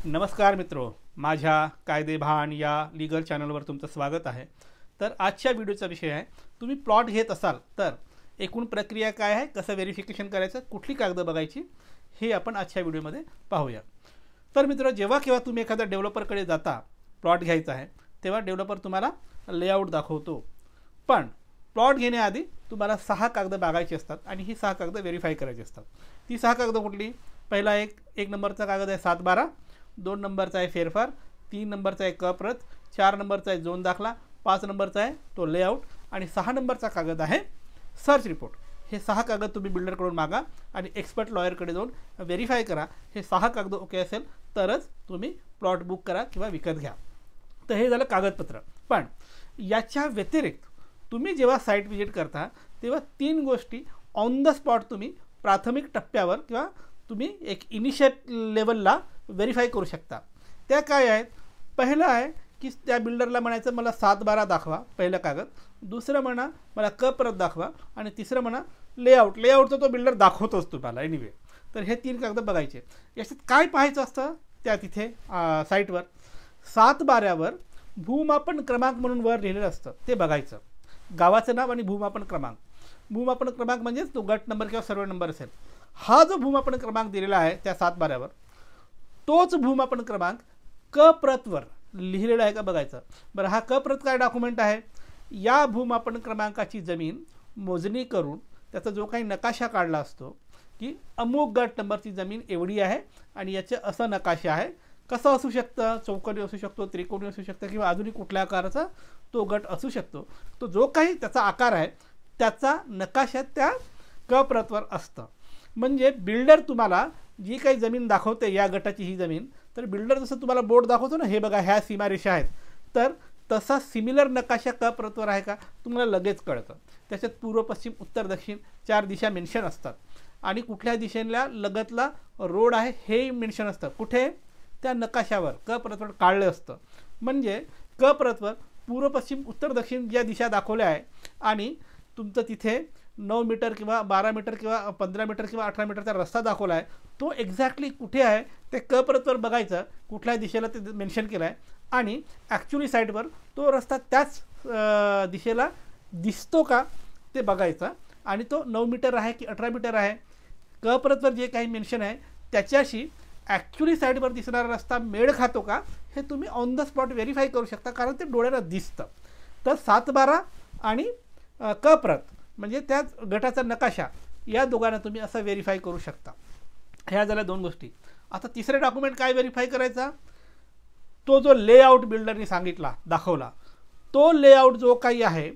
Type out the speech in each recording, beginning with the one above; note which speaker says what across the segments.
Speaker 1: नमस्कार मित्रो, माझ्या कायदेभान या लीगल चॅनलवर तुमचं स्वागत आहे। तर आजच्या व्हिडिओचा विषय आहे, तुम्ही प्लॉट घेत असाल तर एकूण प्रक्रिया काय आहे, कसं व्हेरिफिकेशन करायचं, कुठली कागद बघायची, हे आपण आजच्या व्हिडिओमध्ये पाहूया। तर मित्रो, जेव्हा केव्हा तुम्ही एखाद्या डेव्हलपरकडे जाता प्लॉट घ्यायचा आहे, तेव्हा डेव्हलपर तुम्हाला लेआउट दाखवतो। पण प्लॉट घेण्याआधी तुम्हाला 6 कागद बघायची असतात आणि ही 6 कागद व्हेरीफाय करायची असतात। ती 6 कागद कुठली? पहिला एक नंबरचा कागद आहे 7/12, 2 नंबरचा आहे फेरफार, 3 नंबरचा आहे क प्रत, 4 नंबरचा आहे झोन दाखला, 5 नंबरचा आहे तो लेआउट आणि 6 नंबरचा कागद आहे सर्च रिपोर्ट। हे 6 कागद तुम्ही बिल्डरकडून मागा आणि एक्सपर्ट लॉयरकडे जाऊन व्हेरीफाय करा। हे 6 कागद ओके असेल तरच तुम्ही प्लॉट बुक करा किंवा विकत घ्या। तर हे झालं कागदपत्र। पण याच्या व्यतिरिक्त तुम्ही जेव्हा साईट व्हिजिट करता तेव्हा 3 गोष्टी ऑन द स्पॉट तुम्ही प्राथमिक टप्प्यावर किंवा तुम्ही एक इनिशियल लेवलला व्हेरीफाय करू शकता। त्या काय आहेत? पहिलं आहे की त्या बिल्डरला म्हणायचं मला 7/12 दाखवा, पहिलं कागद। दुसरं म्हणा मला क प्रत दाखवा आणि तिसरं म्हणा लेआउट। लेआउटचा तो बिल्डर दाखवतोच तुम्हाला एनिवे। तर हे 3 कागद बघायचे। याच्यात काय पाहायचं असतं त्या तिथे साईटवर 7/12वर भूमापन क्रमांक म्हणून वर लिहिलेलं असतं, ते बघायचं। गावाचं नाव आणि भूमापन क्रमांक। भूमापन क्रमांक म्हणजेच तो गट नंबर किंवा सर्वे नंबर असेल। हा जो भूमापन क्रमांक दिलेला आहे त्या 7/12वर, तोच भूमापन क्रमांक क प्रतवर लिहिलेला आहे का बघायचं। बरं, हा क प्रत काय डॉक्युमेंट आहे? या भूमापन क्रमांकाची जमीन मोजणी करून त्याचा जो काही नकाशा काढला असतो की अमुक गट नंबरची जमीन एवढी आहे आणि याचे असं नकाशा आहे। कसं असू शकतं? चौकोनी असू शकतो, त्रिकोणी असू शकतं किंवा अजूनही कुठल्या आकाराचा तो गट असू शकतो। तो जो काही त्याचा आकार आहे त्याचा नकाशा त्या क प्रतवर असतं। म्हणजे बिल्डर तुम्हाला जी काही जमीन दाखवते या गटाची ही जमीन, तर बिल्डर जसं तुम्हाला बोर्ड दाखवतो ना, हे बघा ह्या सीमारेषा आहेत, तर तसा सिमिलर नकाशा क प्रतवर आहे का तुम्हाला लगेच कळतं। त्याच्यात पूर्व पश्चिम उत्तर दक्षिण 4 दिशा मेन्शन असतात आणि कुठल्या दिशेला लगतला रोड आहे हे मेन्शन असतं। कुठे? त्या नकाशावर क प्रतवर काढलं असतं। म्हणजे क प्रतवर पूर्व पश्चिम उत्तर दक्षिण ज्या दिशा दाखवल्या आहे आणि तुमचं तिथे 9 मीटर किंवा 12 मीटर किंवा 15 मीटर किंवा 18 मीटरचा रस्ता दाखवला आहे, तो एक्झॅक्टली कुठे आहे ते क प्रतवर बघायचं, कुठल्या दिशेला ते मेन्शन केलं आहे आणि ॲक्च्युली साईटवर तो रस्ता त्याच दिशेला दिसतो का ते बघायचं। आणि तो 9 मीटर आहे की 18 मीटर आहे, क प्रतवर जे काही मेन्शन आहे त्याच्याशी ॲक्च्युली साईटवर दिसणारा रस्ता मेळ खातो का हे तुम्ही ऑन द स्पॉट व्हेरीफाय करू शकता, कारण ते डोळ्याला दिसतं। तर 7/12 आणि क प्रत म्हणजे त्याच गटाचा नकाशा, या दोघांना तुम्ही असं व्हेरीफाय करू शकता। ह्या झाल्या 2 गोष्टी। आता तिसरे डॉक्युमेंट काय व्हेरीफाय करायचा? तो जो लेआउट बिल्डरने सांगितला दाखवला, तो लेआउट जो काही आहे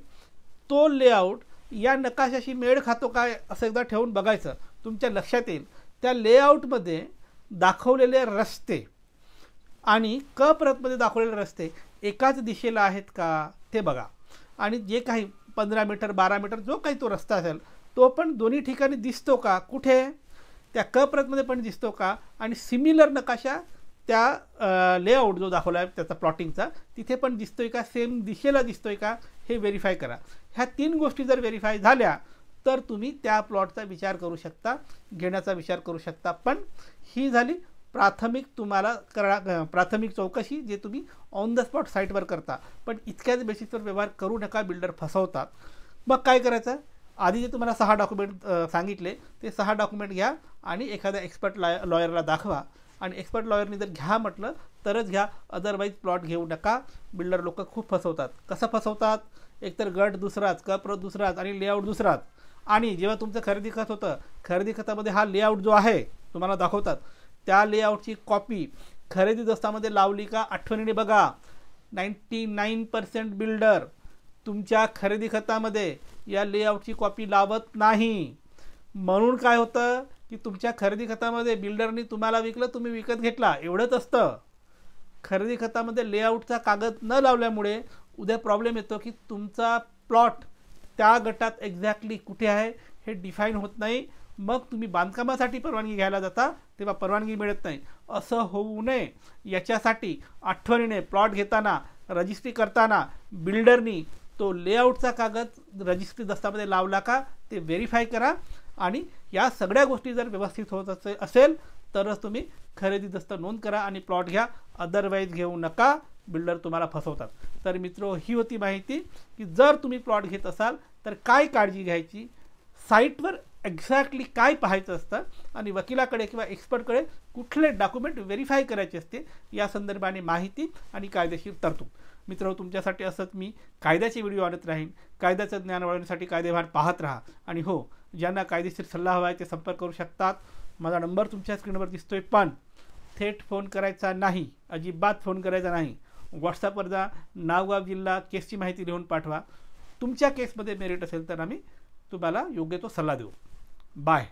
Speaker 1: तो लेआउट या नकाशाशी मेळ खातो काय असं एकदा ठेवून बघायचं। तुमच्या लक्षात येईल त्या लेआउटमध्ये दाखवलेले रस्ते आणि क प्रतमध्ये दाखवलेले रस्ते एकाच दिशेला आहेत का ते बघा। आणि जे काही 15 मीटर 12 मीटर जो काही तो रस्ता असेल तो पण दोन्ही ठिकाणी दिसतो का, कुठे? त्या क प्रतमध्ये पण दिसतो का आणि सिमिलर नकाशा त्या लेआउट जो दाखवला आहे त्याचा प्लॉटिंगचा तिथे पण दिसतोय का, सेम दिशेला दिसतोय का, हे व्हेरीफाय करा। ह्या 3 गोष्टी जर व्हेरीफाय झाल्या तर तुम्ही त्या प्लॉटचा विचार करू शकता, घेण्याचा विचार करू शकता। पण ही झाली प्राथमिक तुम्हाला प्राथमिक चौकशी जे तुम्ही ऑन द स्पॉट साईटवर करता। पण इतक्याच बेसिसवर व्यवहार करू नका, बिल्डर फसवतात। मग काय करायचं? आधी जे तुम्हाला 6 डॉक्युमेंट सांगितले ते 6 डॉक्युमेंट घ्या आणि एखाद्या एक्सपर्ट लॉयरला दाखवा आणि एक्सपर्ट लॉयरने जर घ्या म्हटलं तरच घ्या, अदरवाईज प्लॉट घेऊ नका। बिल्डर लोक खूप फसवतात। कसं फसवतात? एकतर गट दुसराच, क प्रत दुसराच आणि लेआउट दुसराच। आणि जेव्हा तुमचं खरेदी खत होतं, खरेदी खतामध्ये हा लेआउट जो आहे तुम्हाला दाखवतात त्या लेआउटची कॉपी खरेदी दस्तामध्ये लावली का आठवणीने बघा। 99% बिल्डर तुमच्या खरेदी खतामध्ये या लेआउटची कॉपी लावत नाही। म्हणून काय होतं की तुमच्या खरेदी खतामध्ये बिल्डरनी तुम्हाला विकलं, तुम्ही विकत घेतला, एवढंच असतं। खरेदी खतामध्ये लेआउटचा कागद न लावल्यामुळे उद्या प्रॉब्लेम येतो की तुमचा प्लॉट त्या गटात एक्झॅक्टली कुठे आहे हे डिफाईन होत नाही। मग तुम्ही बांधकामासाठी परवानगी घ्यायला जाता तेव्हा परवानगी मिळत नाही। असं होऊ नये याच्यासाठी आठवणीने प्लॉट घेताना, रजिस्ट्री करताना बिल्डरनी तो लेआउटचा कागद रजिस्ट्री दस्तामध्ये लावला का ते व्हेरीफाय करा। आणि या सगळ्या गोष्टी जर व्यवस्थित होत असेल तरच तुम्ही खरेदी दस्त नोंद करा आणि प्लॉट घ्या, अदरवाईज घेऊ नका, बिल्डर तुम्हाला फसवतात. तर मित्र, ही होती माहिती की जर तुम्ही प्लॉट घेत असाल तर काय काळजी घ्यायची, साईटवर एक्झॅक्टली काय पाहायचं असतं आणि वकिलाकडे किंवा एक्सपर्टकडे कुठले डॉक्युमेंट व्हेरीफाय करायचे असते या संदर्भाने माहिती आणि कायदेशीर तरतूद. मित्र, तुमच्यासाठी असंच मी कायद्याचे व्हिडिओ आणत राहीन. कायद्याचं ज्ञान वाढवण्यासाठी कायदेभान पाहत राहा. आणि हो, ज्यांना कायदेशीर सल्ला हवा आहे ते संपर्क करू शकतात. माझा नंबर तुमच्या स्क्रीनवर दिसतोय, पण थेट फोन करायचा नाही, अजिबात फोन करायचा नाही. व्हॉट्सअपवर जा, नाव, गाव, जिल्हा, केसची माहिती लिहून पाठवा. तुमच्या केसमध्ये मेरिट असेल तर आम्ही तुम्हाला योग्य तो सल्ला देऊ. बाय.